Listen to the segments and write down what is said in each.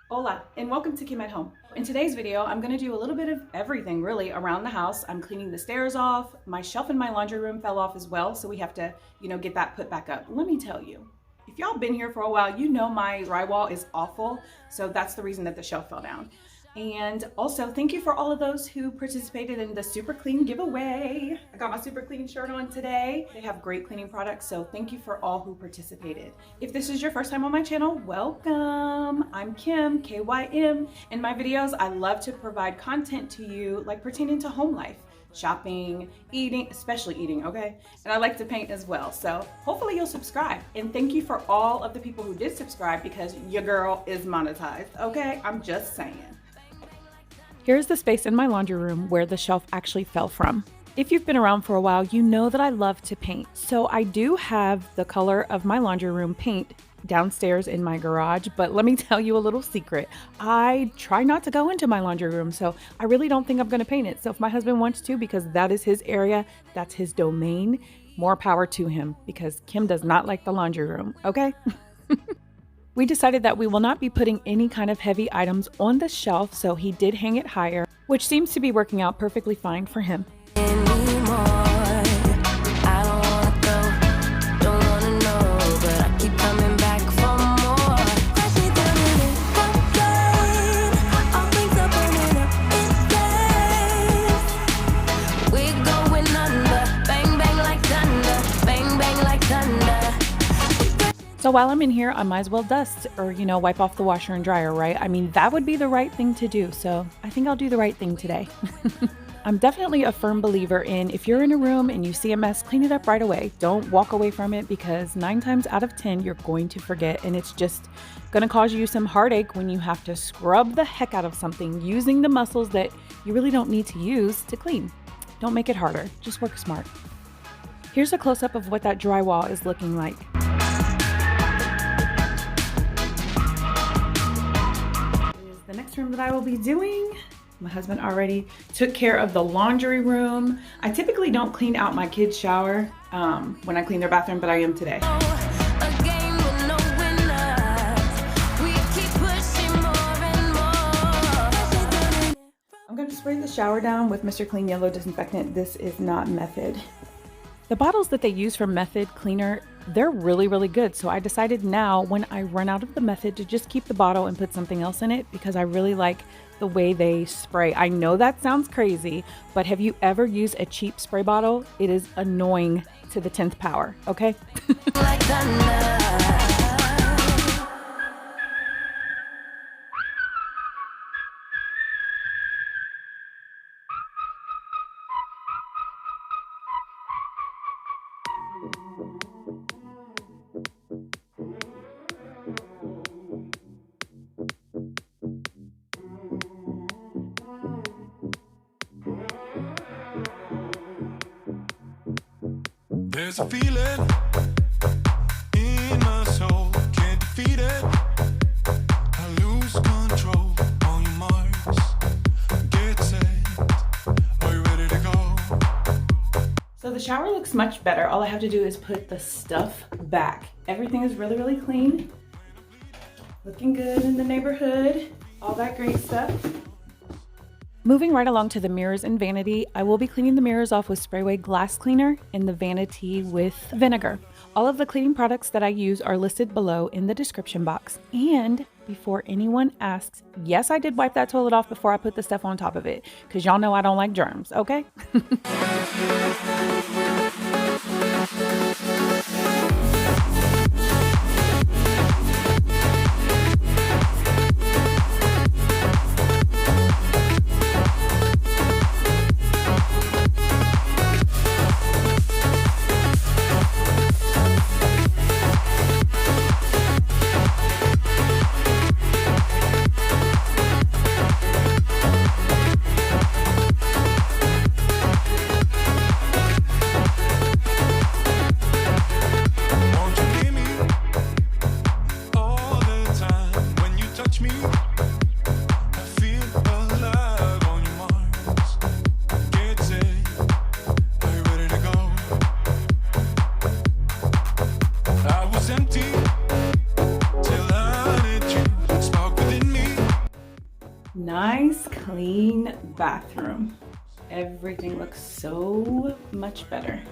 Hola, and welcome to Kim at Home. In today's video, I'm gonna do a little bit of everything really around the house. I'm cleaning the stairs off. My shelf in my laundry room fell off as well, so we have to, get that put back up. Let me tell you, if y'all been here for a while, you know my drywall is awful, so that's the reason that the shelf fell down. And also, thank you for all of those who participated in the Super Clean giveaway. I got my Super Clean shirt on today. They have great cleaning products, so thank you for all who participated. If this is your first time on my channel, welcome. I'm Kim, K-Y-M. In my videos, I love to provide content to you like pertaining to home life, shopping, eating, especially eating, okay? And I like to paint as well. So hopefully you'll subscribe. And thank you for all of the people who did subscribe because your girl is monetized, okay? I'm just saying. Here's the space in my laundry room where the shelf actually fell from. If you've been around for a while, you know that I love to paint. So I do have the color of my laundry room paint downstairs in my garage, but let me tell you a little secret. I try not to go into my laundry room, so I really don't think I'm gonna paint it. So if my husband wants to, because that is his area, that's his domain, more power to him, because Kim does not like the laundry room, okay? We decided that we will not be putting any kind of heavy items on the shelf, so he did hang it higher, which seems to be working out perfectly fine for him. So while I'm in here, I might as well dust or, wipe off the washer and dryer, right? I mean, that would be the right thing to do. So I think I'll do the right thing today. I'm definitely a firm believer in if you're in a room and you see a mess, clean it up right away. Don't walk away from it because 9 times out of 10, you're going to forget. And it's just going to cause you some heartache when you have to scrub the heck out of something using the muscles that you really don't need to use to clean. Don't make it harder. Just work smart. Here's a close-up of what that drywall is looking like. The next room that I will be doing, my husband already took care of the laundry room. I typically don't clean out my kids' shower when I clean their bathroom, but I am today. I'm going to spray the shower down with Mr. Clean Yellow Disinfectant. This is not Method. The bottles that they use for Method cleaner, they're really, really good. So I decided now when I run out of the Method to just keep the bottle and put something else in it because I really like the way they spray. I know that sounds crazy, but have you ever used a cheap spray bottle? It is annoying to the 10th power, okay? There's a feeling in my soul, can't defeat it. I lose control on your marks. Get set, are you ready to go? So the shower looks much better. All I have to do is put the stuff back. Everything is really, really clean. Looking good in the neighborhood. All that great stuff. Moving right along to the mirrors and vanity, I will be cleaning the mirrors off with Sprayway glass cleaner and the vanity with vinegar. All of the cleaning products that I use are listed below in the description box. And before anyone asks, yes, I did wipe that toilet off before I put the stuff on top of it, because y'all know I don't like germs, okay? Nice, clean bathroom. Everything looks so much better.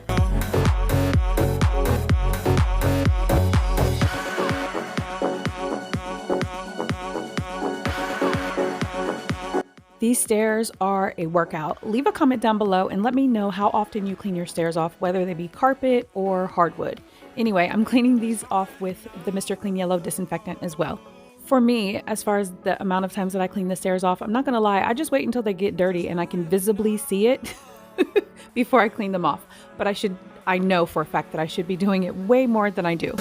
These stairs are a workout. Leave a comment down below and let me know how often you clean your stairs off, whether they be carpet or hardwood. Anyway, I'm cleaning these off with the Mr. Clean Yellow disinfectant as well. For me, as far as the amount of times that I clean the stairs off, I'm not gonna lie, I just wait until they get dirty and I can visibly see it before I clean them off. But I know for a fact that I should be doing it way more than I do.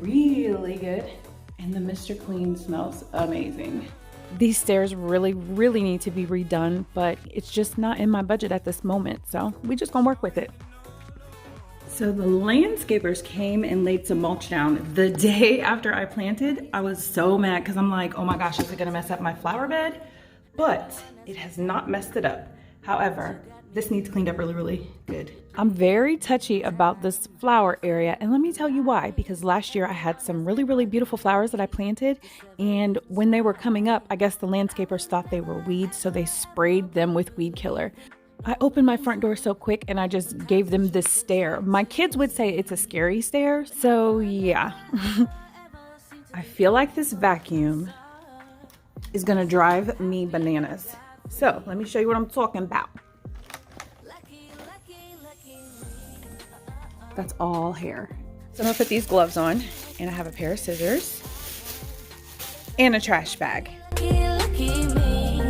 Really good, and the Mr. Clean smells amazing. These stairs really need to be redone, but it's just not in my budget at this moment, so we just gonna work with it. So the landscapers came and laid some mulch down the day after I planted. I was so mad because I'm like, oh my gosh, is it gonna mess up my flower bed? But it has not messed it up. However, this needs cleaned up really good. I'm very touchy about this flower area, and let me tell you why. Because last year I had some really beautiful flowers that I planted, and when they were coming up, I guess the landscapers thought they were weeds, so they sprayed them with weed killer. I opened my front door so quick and I just gave them this stare. My kids would say it's a scary stare, so yeah. I feel like this vacuum is gonna drive me bananas. So let me show you what I'm talking about. That's all hair. So I'm gonna put these gloves on, and I have a pair of scissors and a trash bag. Lucky me,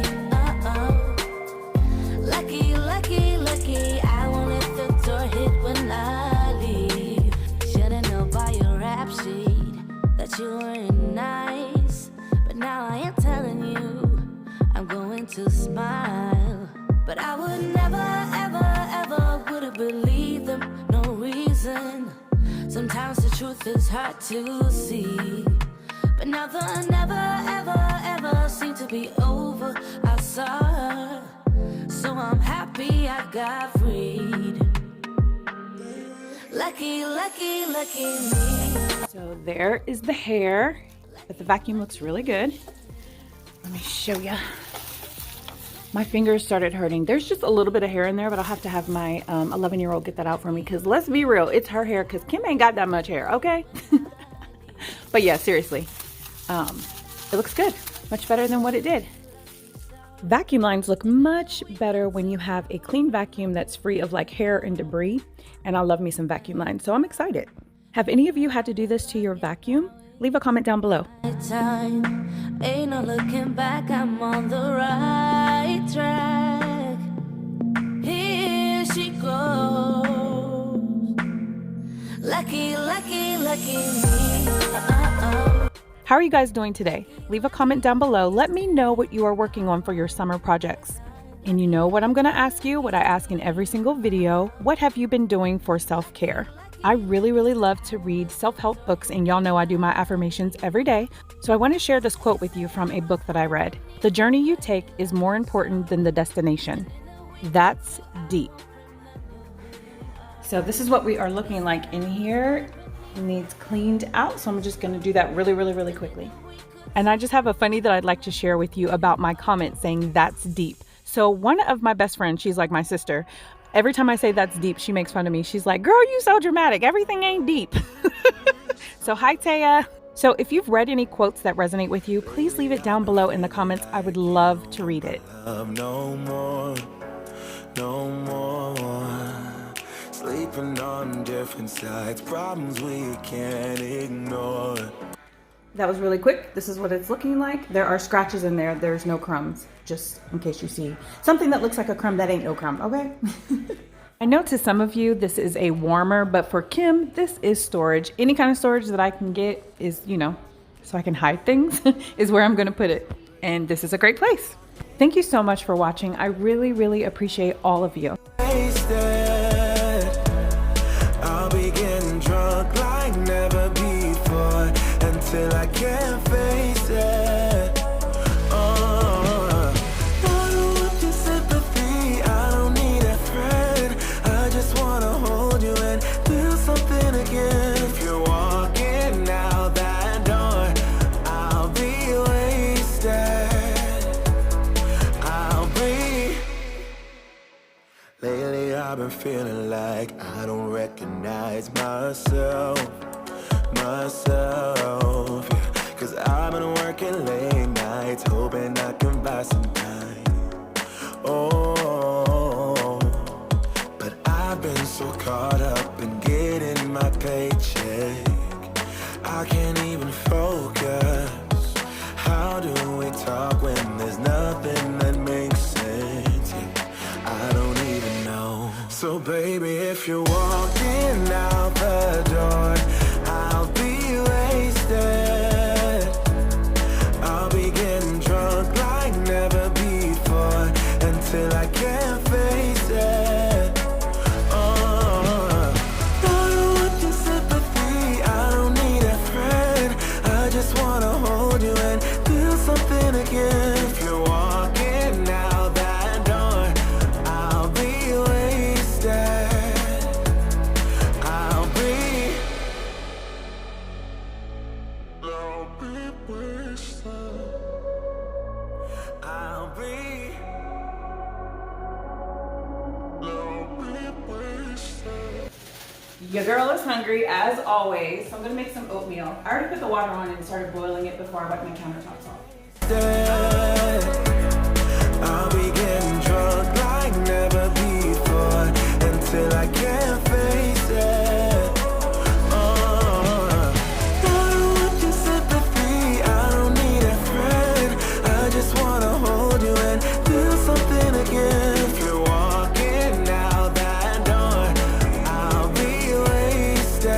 lucky, I won't let the door hit when I leave. Should've known by your rap sheet that you weren't nice, but now I am telling you I'm going to smile. But I would ever would have believed them, no reason. Sometimes the truth is hard to see, but now the never seem to be over. I saw her, so I'm happy I got freed. Lucky me. So there is the hair, but the vacuum looks really good. Let me show you. My fingers started hurting. There's just a little bit of hair in there, but I'll have to have my 11-year-old get that out for me, because let's be real, it's her hair, because Kim ain't got that much hair, okay? But yeah, seriously, it looks good. Much better than what it did. Vacuum lines look much better when you have a clean vacuum that's free of like hair and debris, and I love me some vacuum lines, so I'm excited. Have any of you had to do this to your vacuum? Leave a comment down below. Time, ain't no looking back, I'm on the right track. Here she goes. Lucky me. How are you guys doing today? Leave a comment down below. Let me know what you are working on for your summer projects. And you know what I'm gonna ask you, what I ask in every single video, what have you been doing for self-care? I really love to read self-help books, and y'all know I do my affirmations every day. So I want to share this quote with you from a book that I read. The journey you take is more important than the destination. That's deep. So this is what we are looking like in here. It needs cleaned out, so I'm just going to do that really quickly. And I just have a funny that I'd like to share with you about my comment saying that's deep. So one of my best friends, she's like my sister, every time I say that's deep, she makes fun of me. She's like, girl, you so dramatic. Everything ain't deep. So hi, Taya. So if you've read any quotes that resonate with you, please leave it down below in the comments. I would love to read it. No more. Sleeping on different sides, problems we can't ignore. That was really quick. This is what it's looking like. There are scratches in there. There's no crumbs, just in case you see something that looks like a crumb that ain't no crumb, okay? I know to some of you this is a warmer, but for Kim, this is storage. Any kind of storage that I can get is, you know, so I can hide things is where I'm gonna put it. And this is a great place. Thank you so much for watching. I really appreciate all of you. I'll be getting drunk like never before until I can't face it. feeling like I don't recognize myself, yeah. Cause I've been working late nights, hoping I can buy some time. Oh, but I've been so caught up in getting my paycheck, I can't even focus. How do we talk when there's nothing that makes sense? Yeah, I don't even know. So baby, if you're walking out the door, I'll be wasted. I'll be getting drunk like never before until I can't face it. Oh, I don't want your sympathy, I don't need a friend. I just wanna hold you and do something again. If you're walking out that door, I'll be wasted. I'll be wasted. I'll be wasted. Your girl is hungry as always, so I'm gonna make some oatmeal. I already put the water on and started boiling it before I wipe my countertops off. I'll be getting drunk like never before until I can't face it. Oh, I don't want your sympathy, I don't need a friend. I just wanna hold you and do something again. If you're walking out that door, I'll be wasted.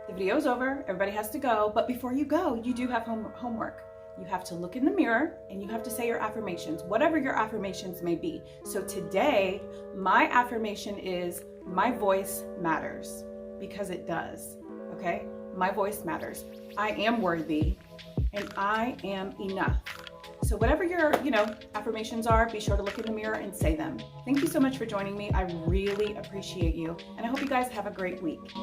The video's over, everybody has to go, but before you go, you do have homework. You have to look in the mirror and you have to say your affirmations, whatever your affirmations may be. So today, my affirmation is my voice matters, because it does, okay? My voice matters. I am worthy and I am enough. So whatever your, affirmations are, be sure to look in the mirror and say them. Thank you so much for joining me. I really appreciate you. And I hope you guys have a great week.